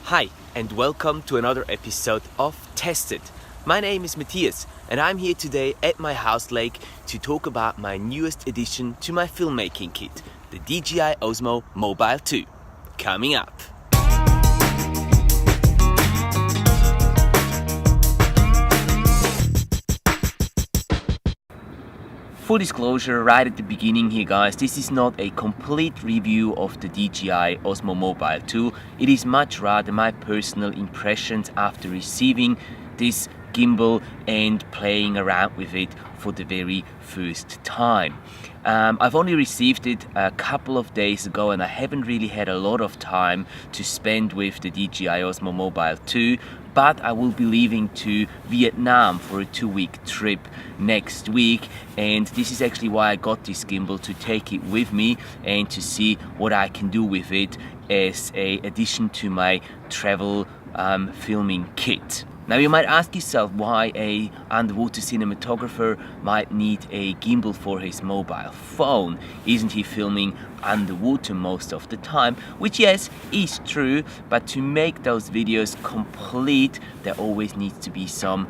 Hi and welcome to another episode of Tested. My name is Matthias and I'm here today at my house lake to talk about my newest addition to my filmmaking kit, the DJI Osmo Mobile 2. Coming up. Full disclosure right at the beginning here guys, this is not a complete review of the DJI Osmo Mobile 2. It is much rather my personal impressions after receiving this gimbal and playing around with it for the very first time. I've only received it a couple of days ago and I haven't really had a lot of time to spend with the DJI Osmo Mobile 2, but I will be leaving to Vietnam for a 2-week trip next week, and this is actually why I got this gimbal, to take it with me and to see what I can do with it as a addition to my travel filming kit. Now you might ask yourself why a underwater cinematographer might need a gimbal for his mobile phone. Isn't he filming underwater most of the time? Which yes, is true, but to make those videos complete there always needs to be some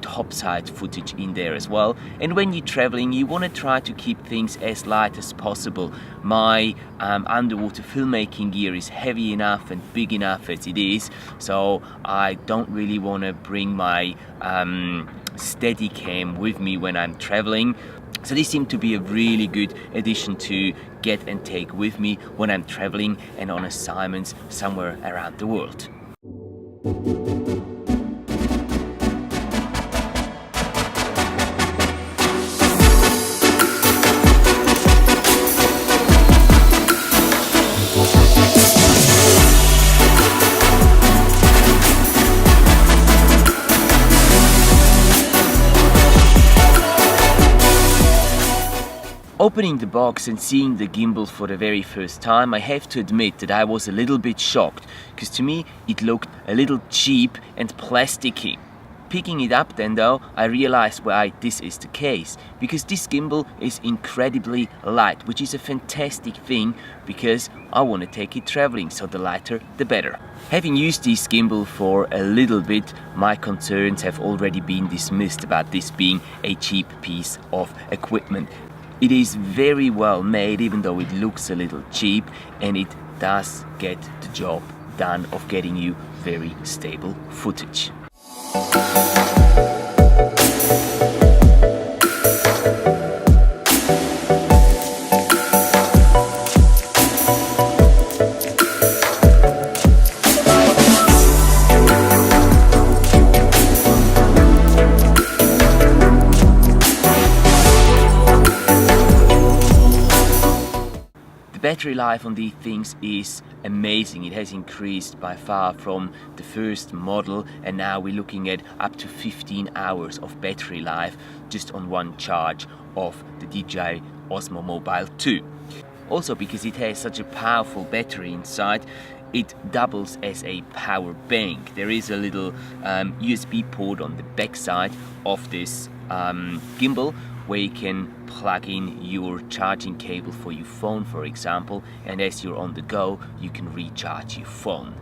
topside footage in there as well. And when you're traveling you want to try to keep things as light as possible. My underwater filmmaking gear is heavy enough and big enough as it is, so I don't really want to bring my Steadicam with me when I'm traveling. So this seemed to be a really good addition to get and take with me when I'm traveling and on assignments somewhere around the world. Opening the box and seeing the gimbal for the very first time, I have to admit that I was a little bit shocked, because to me it looked a little cheap and plasticky. Picking it up then though, I realized why this is the case, because this gimbal is incredibly light, which is a fantastic thing because I want to take it traveling, so the lighter the better. Having used this gimbal for a little bit, my concerns have already been dismissed about this being a cheap piece of equipment. It is very well made, even though it looks a little cheap, and it does get the job done of getting you very stable footage. Battery life on these things is amazing. It has increased by far from the first model, and now we're looking at up to 15 hours of battery life just on one charge of the DJI Osmo Mobile 2. Also, because it has such a powerful battery inside, it doubles as a power bank. There is a little USB port on the back side of this gimbal where you can plug in your charging cable for your phone, for example, and as you're on the go you can recharge your phone.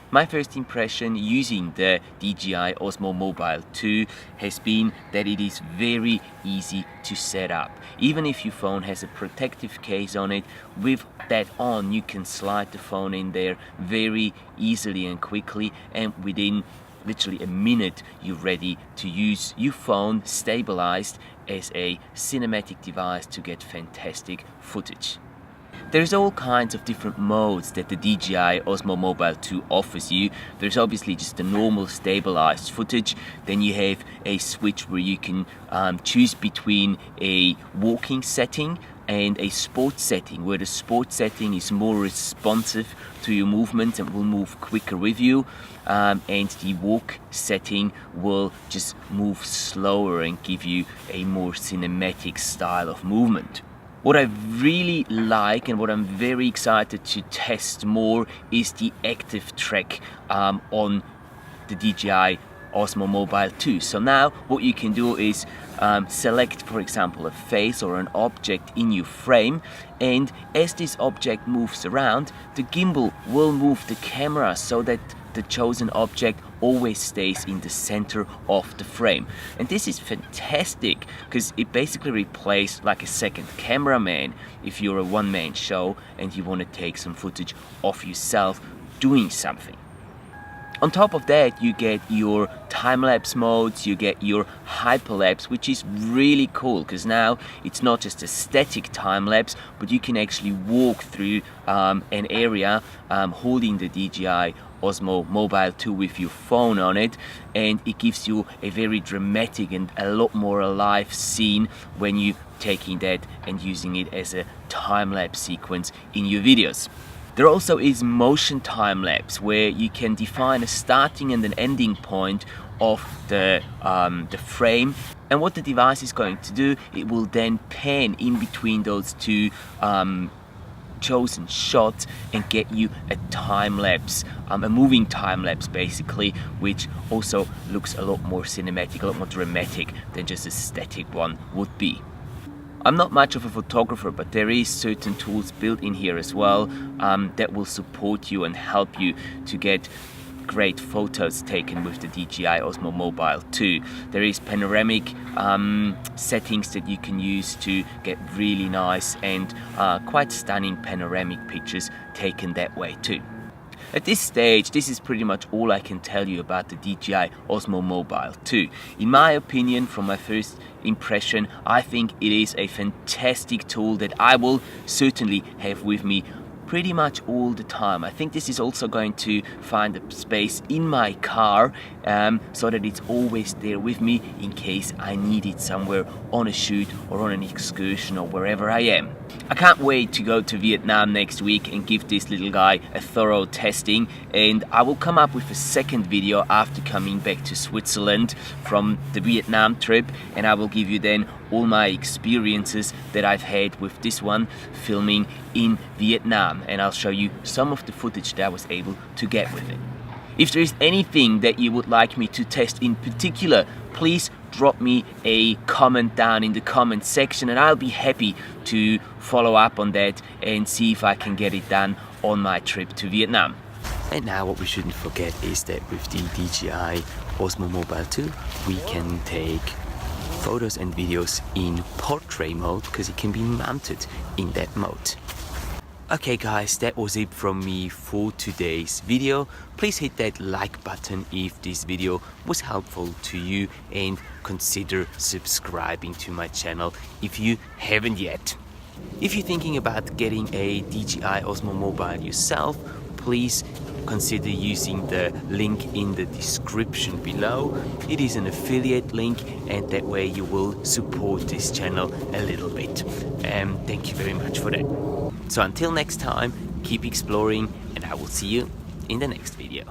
My first impression using the DJI Osmo Mobile 2 has been that it is very easy to set up. Even if your phone has a protective case on it, with that on you can slide the phone in there very easily and quickly, and within literally a minute you're ready to use your phone stabilized as a cinematic device to get fantastic footage. There's all kinds of different modes that the DJI Osmo Mobile 2 offers you. There's obviously just the normal stabilized footage. Then you have a switch where you can choose between a walking setting and a sports setting, where the sports setting is more responsive to your movements and will move quicker with you, and the walk setting will just move slower and give you a more cinematic style of movement. What I really like and what I'm very excited to test more is the active track on the DJI Osmo Mobile 2. So now what you can do is select, for example, a face or an object in your frame, and as this object moves around, the gimbal will move the camera so that the chosen object always stays in the center of the frame. And this is fantastic because it basically replaces like a second cameraman if you're a one-man show and you want to take some footage of yourself doing something. On top of that, you get your time-lapse modes, you get your hyperlapse, which is really cool because now it's not just a static time-lapse, but you can actually walk through an area holding the DJI Osmo Mobile 2 with your phone on it, and it gives you a very dramatic and a lot more alive scene when you're taking that and using it as a time-lapse sequence in your videos. There also is motion time-lapse, where you can define a starting and an ending point of the frame, and what the device is going to do, it will then pan in between those two chosen shots and get you a time-lapse, a moving time-lapse basically, which also looks a lot more cinematic, a lot more dramatic than just a static one would be. I'm not much of a photographer, but there is certain tools built in here as well that will support you and help you to get great photos taken with the DJI Osmo Mobile 2. There is panoramic settings that you can use to get really nice and quite stunning panoramic pictures taken that way too. At this stage, this is pretty much all I can tell you about the DJI Osmo Mobile 2. In my opinion, from my first impression, I think it is a fantastic tool that I will certainly have with me pretty much all the time. I think this is also going to find a space in my car so that it's always there with me in case I need it somewhere on a shoot or on an excursion or wherever I am. I can't wait to go to Vietnam next week and give this little guy a thorough testing, and I will come up with a second video after coming back to Switzerland from the Vietnam trip, and I will give you then all my experiences that I've had with this one filming in Vietnam, and I'll show you some of the footage that I was able to get with it. If there is anything that you would like me to test in particular, please drop me a comment down in the comment section and I'll be happy to follow up on that and see if I can get it done on my trip to Vietnam. And now what we shouldn't forget is that with the DJI Osmo Mobile 2 we can take photos and videos in portrait mode because it can be mounted in that mode. Okay guys, that was it from me for today's video. Please hit that like button if this video was helpful to you, and consider subscribing to my channel if you haven't yet. If you're thinking about getting a DJI Osmo Mobile yourself, please consider using the link in the description below. It is an affiliate link, and that way you will support this channel a little bit. Thank you very much for that. So until next time, keep exploring, and I will see you in the next video.